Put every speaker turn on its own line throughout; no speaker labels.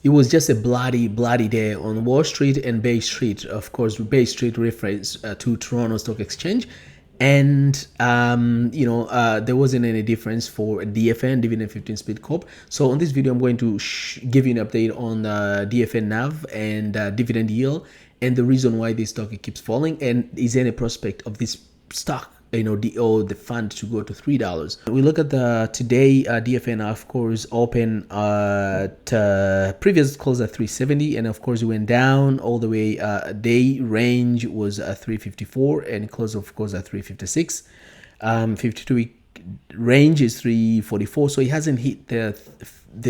It was just a bloody day on Wall Street and Bay Street. Of course, Bay Street refers to Toronto Stock Exchange, and there wasn't any difference for DFN, Dividend 15 Split Corp. So on this video, I'm going to give you an update on DFN NAV and dividend yield, and the reason why this stock keeps falling, and is there any prospect of this stock, the fund, to go to $3. We look at the today DFN, of course, open previous close at 370, and of course it went down all the way. Day range was 354 and close of course at 356. 52-week range is 344, so it hasn't hit the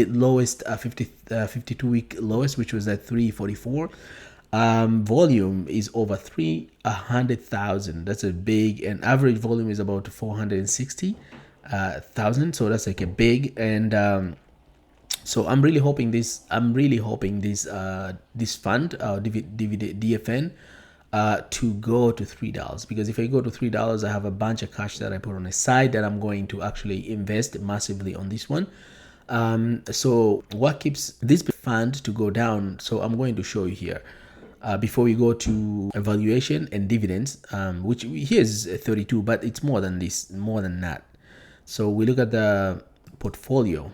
lowest 52-week lowest, which was at 344. Volume is over 300,000. That's a big, and average volume is about 460,000. So that's like a big, and so I'm really hoping this fund, DFN, to go to $3, because if I go to $3, I have a bunch of cash that I put on the side that I'm going to actually invest massively on this one. So what keeps this fund to go down? So I'm going to show you here. Before we go to valuation and dividends, which here is 32, but it's more than this, more than that. So we look at the portfolio.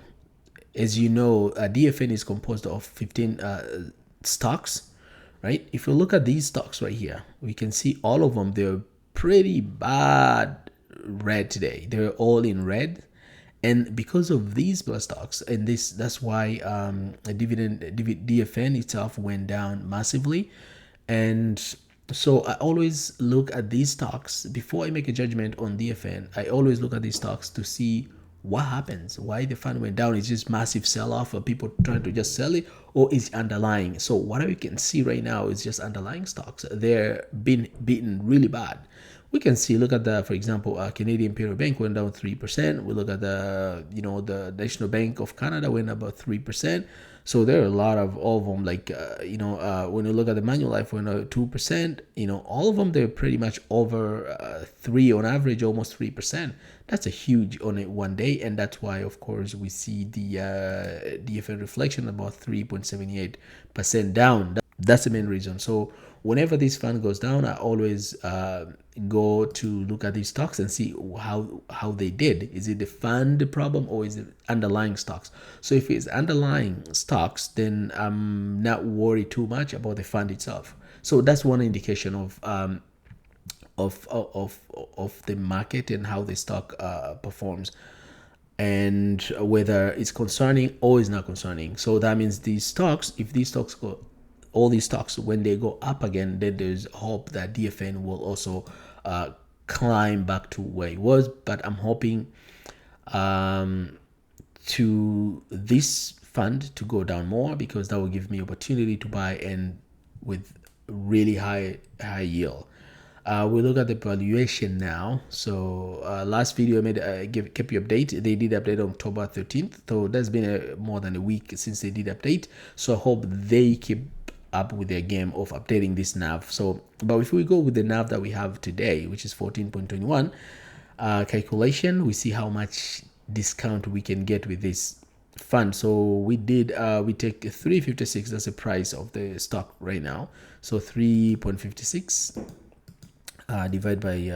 As you know, DFN is composed of 15 stocks, right? If you look at these stocks right here, we can see all of them, they're pretty bad red today. They're all in red. And because of these stocks, and that's why DFN itself went down massively. And so I always look at these stocks before I make a judgment on DFN. I always look at these stocks to see what happens, why the fund went down. Is just massive sell-off, or people trying to just sell it, or is underlying? So what we can see right now is just underlying stocks. They're being beaten really bad. We can see, look at the, for example, Canadian Imperial Bank went down 3%. We look at the National Bank of Canada went about 3%. So there are a lot of all of them, like when you look at the Manulife went 2%. All of them, they're pretty much over 3 on average, almost 3%. That's a huge on it one day, and that's why, of course, we see the DFN reflection about 3.78% down. That's the main reason. So whenever this fund goes down, I always go to look at these stocks and see how they did. Is it the fund problem, or is it underlying stocks? So if it's underlying stocks, then I'm not worried too much about the fund itself. So that's one indication of the market and how the stock performs, and whether it's concerning or is not concerning. So that means these stocks, if these stocks go, all these stocks, when they go up again, then there's hope that DFN will also climb back to where it was. But I'm hoping to this fund to go down more, because that will give me opportunity to buy, and with really high yield. We look at the valuation now. So last video I made, kept you update. They did update on October 13th. So that's been more than a week since they did update. So I hope they keep up with their game of updating this NAV. So, but if we go with the NAV that we have today, which is 14.21 calculation, we see how much discount we can get with this fund. So we take 356. That's the price of the stock right now. So 3.56 divide by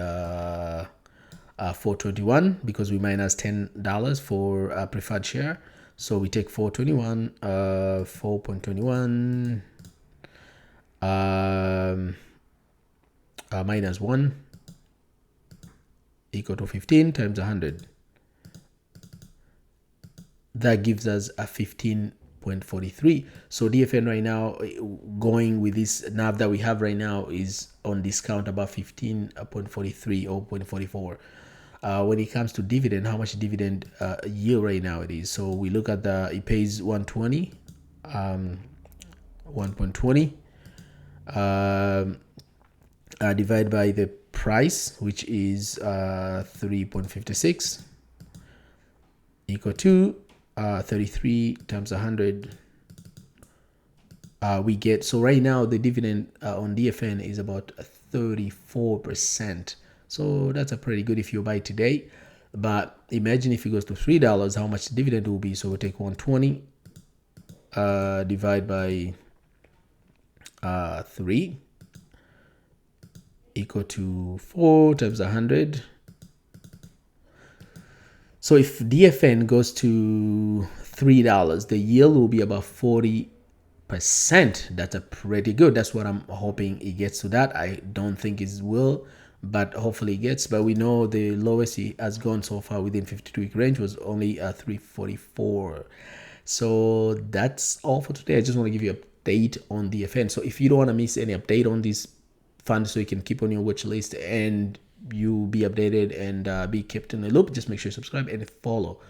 421, because we minus $10 for preferred share. So we take 421, 4.21 minus 1 equal to 15 times 100. That gives us a 15.43. So DFN right now, going with this NAV that we have right now, is on discount about 15.43 or 0.44. When it comes to dividend, how much dividend yield right now it is. So we look at it pays 120, 1.20. Divide by the price, which is 3.56, equal to 33 times 100. We get, so right now the dividend on DFN is about 34%. So that's a pretty good if you buy today. But imagine if it goes to $3, how much dividend will be. So we'll take 120 divide by 3 equal to 4 times 100. So if DFN goes to $3, the yield will be about 40%. That's a pretty good. That's what I'm hoping it gets to that. I don't think it will, but hopefully it gets. But we know the lowest it has gone so far within 52-week range was only 344. So that's all for today. I just want to give you an update on DFN. So if you don't want to miss any update on this fund, so you can keep on your watch list and you be updated and be kept in the loop, just make sure you subscribe and follow.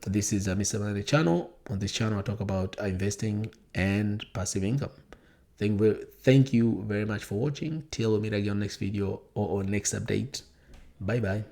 This is a Mr. Money channel. On this channel I talk about investing and passive income. Thank you very much for watching. Till we meet again on next video or next update. Bye bye.